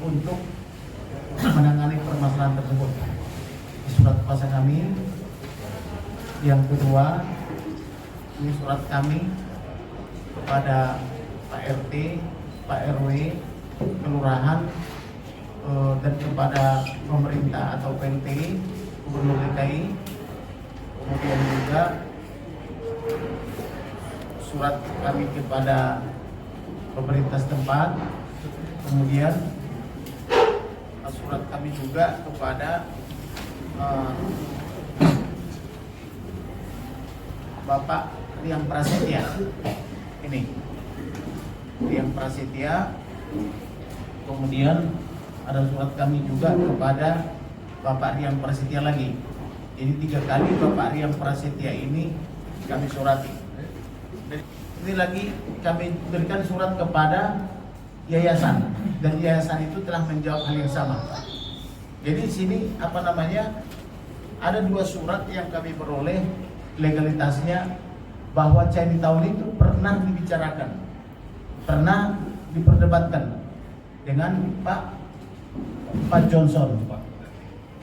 untuk menangani permasalahan tersebut. Di surat kuasa kami yang kedua, ini surat kami kepada Pak RT, Pak RW, kelurahan, dan kepada pemerintah atau PLT, Gubernur DKI. Kemudian juga surat kami kepada pemerintah setempat. Kemudian surat kami juga kepada Bapak Riang Prasetya. Ini Riang Prasetya. Kemudian ada surat kami juga kepada Bapak Riang Prasetya lagi. Jadi 3 kali Bapak Riang Prasetya ini kami surati. Ini lagi kami berikan surat kepada yayasan, dan yayasan itu telah menjawab hal yang sama. Jadi di sini ada 2 surat yang kami peroleh legalitasnya, bahwa Chinatown itu pernah dibicarakan, pernah diperdebatkan dengan Pak Johnson.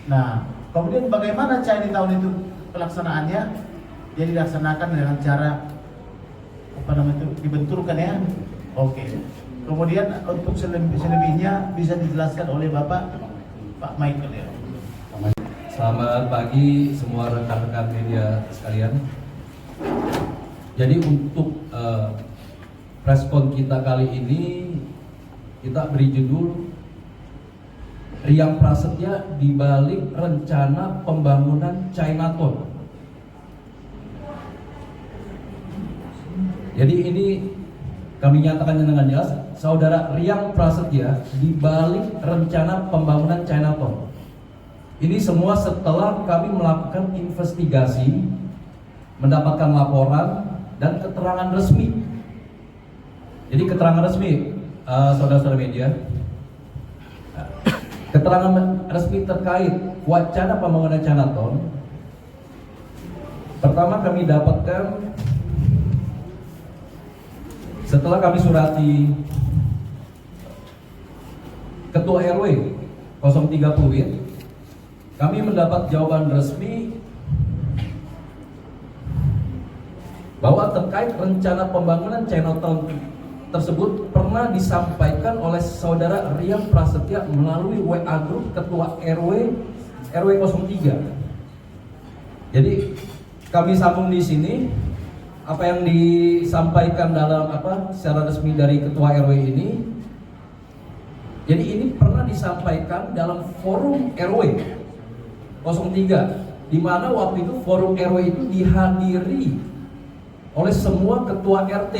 Nah, kemudian bagaimana Chinatown itu pelaksanaannya? Jadi dilaksanakan dengan cara dibenturkan ya. Oke. Kemudian untuk selebihnya bisa dijelaskan oleh Pak Michael ya. Selamat pagi semua rekan-rekan media sekalian. Jadi untuk respon kita kali ini kita beri judul Riang Prasetya di balik rencana pembangunan Chinatown. Jadi ini kami nyatakan dengan jelas, Saudara Riang Prasetya di balik rencana pembangunan Chinatown. Ini semua setelah kami melakukan investigasi, mendapatkan laporan dan keterangan resmi. Jadi keterangan resmi, saudara-saudara media, keterangan resmi terkait wacana pembangunan Chinatown. Pertama kami dapatkan setelah kami surati Ketua RW 03 Pluit, kami mendapat jawaban resmi bahwa terkait rencana pembangunan Chinatown tersebut pernah disampaikan oleh Saudara Riang Prasetya melalui WA Group Ketua RW 03. Jadi kami sambung di sini apa yang disampaikan dalam secara resmi dari Ketua RW ini. Jadi ini pernah disampaikan dalam forum RW 03, di mana waktu itu forum RW itu dihadiri oleh semua ketua RT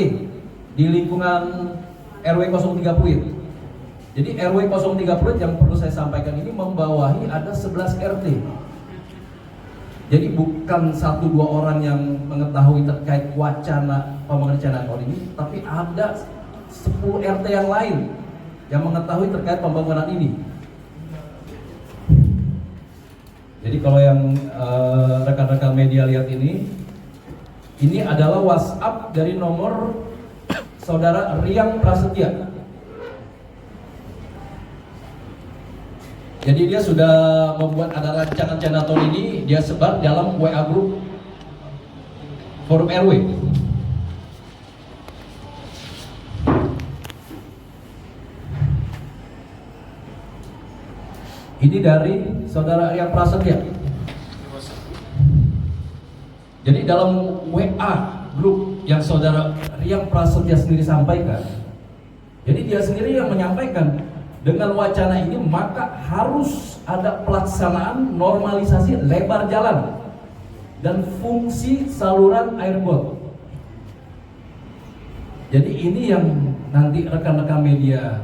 di lingkungan RW 03 Pluit. Jadi RW 03 Pluit yang perlu saya sampaikan ini membawahi ada 11 RT. Jadi bukan 1-2 orang yang mengetahui terkait wacana pembangunan Chinatown ini, tapi ada 10 RT yang lain yang mengetahui terkait pembangunan ini. Jadi kalau yang rekan-rekan media lihat ini adalah WhatsApp dari nomor Saudara Riang Prasetya. Jadi dia sudah membuat ada rancangan Chinatown ini, dia sebar dalam WA Group Forum RW. Ini dari Saudara Riang Prasetya. Jadi dalam WA Group yang Saudara Riang Prasetya sendiri sampaikan, jadi dia sendiri yang menyampaikan, dengan wacana ini maka harus ada pelaksanaan normalisasi lebar jalan dan fungsi saluran air got. Jadi ini yang nanti rekan-rekan media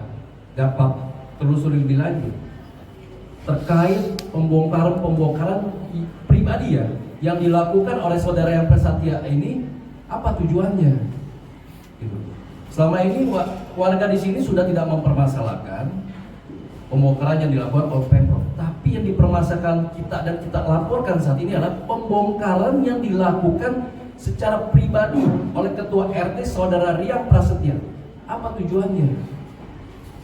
dapat telusuri lebih lanjut terkait pembongkaran pribadi ya yang dilakukan oleh Saudara Riang Prasetya ini, apa tujuannya? Gitu. Selama ini warga di sini sudah tidak mempermasalahkan pembongkaran yang dilakukan oleh Pemprov, tapi yang dipermasalahkan kita dan kita laporkan saat ini adalah pembongkaran yang dilakukan secara pribadi oleh Ketua RT Saudara Riang Prasetya. Apa tujuannya?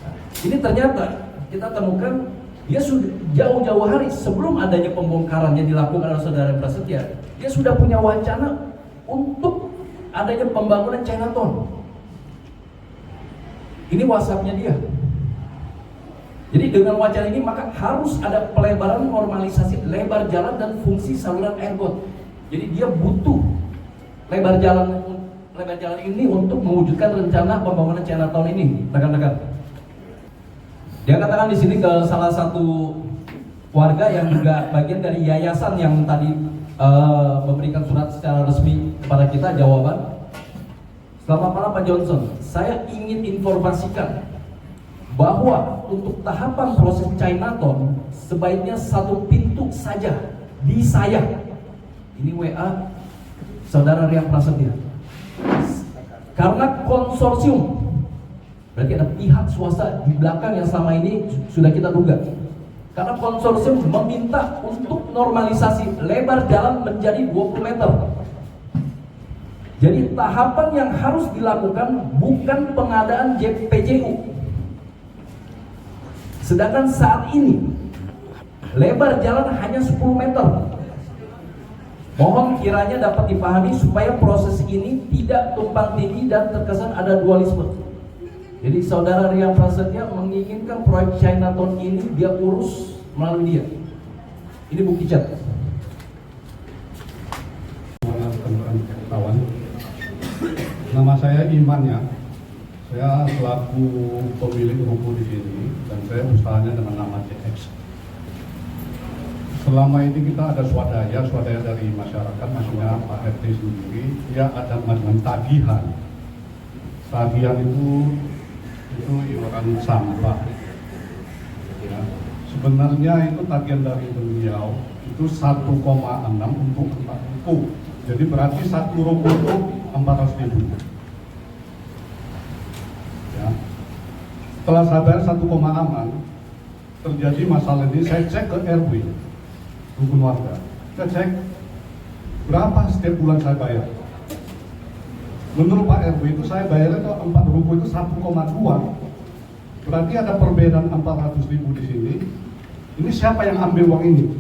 Nah, ini ternyata kita temukan dia sudah jauh-jauh hari sebelum adanya pembongkaran yang dilakukan oleh saudara Prasetya, dia sudah punya wacana untuk adanya pembangunan Chinatown. Ini WhatsApp-nya dia. Jadi dengan wacana ini maka harus ada pelebaran normalisasi lebar jalan dan fungsi saluran air got. Jadi dia butuh lebar jalan ini untuk mewujudkan rencana pembangunan Chinatown ini, rekan-rekan. Dia katakan di sini ke salah satu warga yang juga bagian dari yayasan yang tadi memberikan surat secara resmi kepada kita jawaban. Selamat malam Pak Johnson, saya ingin informasikan bahwa untuk tahapan proses Chinatown sebaiknya satu pintu saja di saya. Ini WA saudara Riang Prasetya. Karena konsorsium, berarti ada pihak swasta di belakang yang selama ini sudah kita duga. Karena konsorsium meminta untuk normalisasi lebar jalan menjadi 20 meter. Jadi tahapan yang harus dilakukan bukan pengadaan JPJU. Sedangkan saat ini lebar jalan hanya 10 meter. Mohon kiranya dapat dipahami supaya proses ini tidak tumpang tindih dan terkesan ada dualisme. Jadi saudara Riang Prasetya menginginkan proyek Chinatown ini dia urus melalui dia. Ini bukti chat. Nama saya Iman ya. Saya selaku pemilik ruko di sini dan saya usahanya dengan nama CX. Selama ini kita ada swadaya dari masyarakat, maksudnya Pak RT sendiri, dia ada macam tagihan. Tagihan itu iuran sampah. Ya. Sebenarnya itu tagihan dari beliau itu 1,6 untuk 4 ruko. Jadi berarti satu ruko itu 400.000. Ya. Setelah saya bayar 1, aman, terjadi masalah ini, saya cek ke RW rukun warga. Saya cek berapa setiap bulan saya bayar. Menurut Pak RW itu saya bayar itu 4 ruko itu 1,2. Berarti ada perbedaan 400.000 di sini. Ini siapa yang ambil uang ini?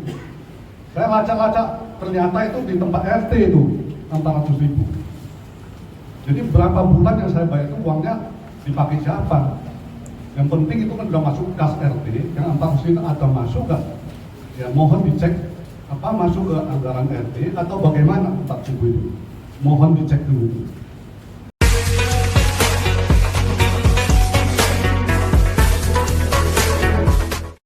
Saya lacak-lacak, ternyata itu di tempat RT itu 400.000. Jadi berapa bulan yang saya bayar itu uangnya dipakai siapa? Yang penting itu kan sudah masuk kas RT, yang 400.000 ada masuk kan? Ya mohon dicek apa masuk ke anggaran RT atau bagaimana 4.000 itu. Mohon dicek dulu.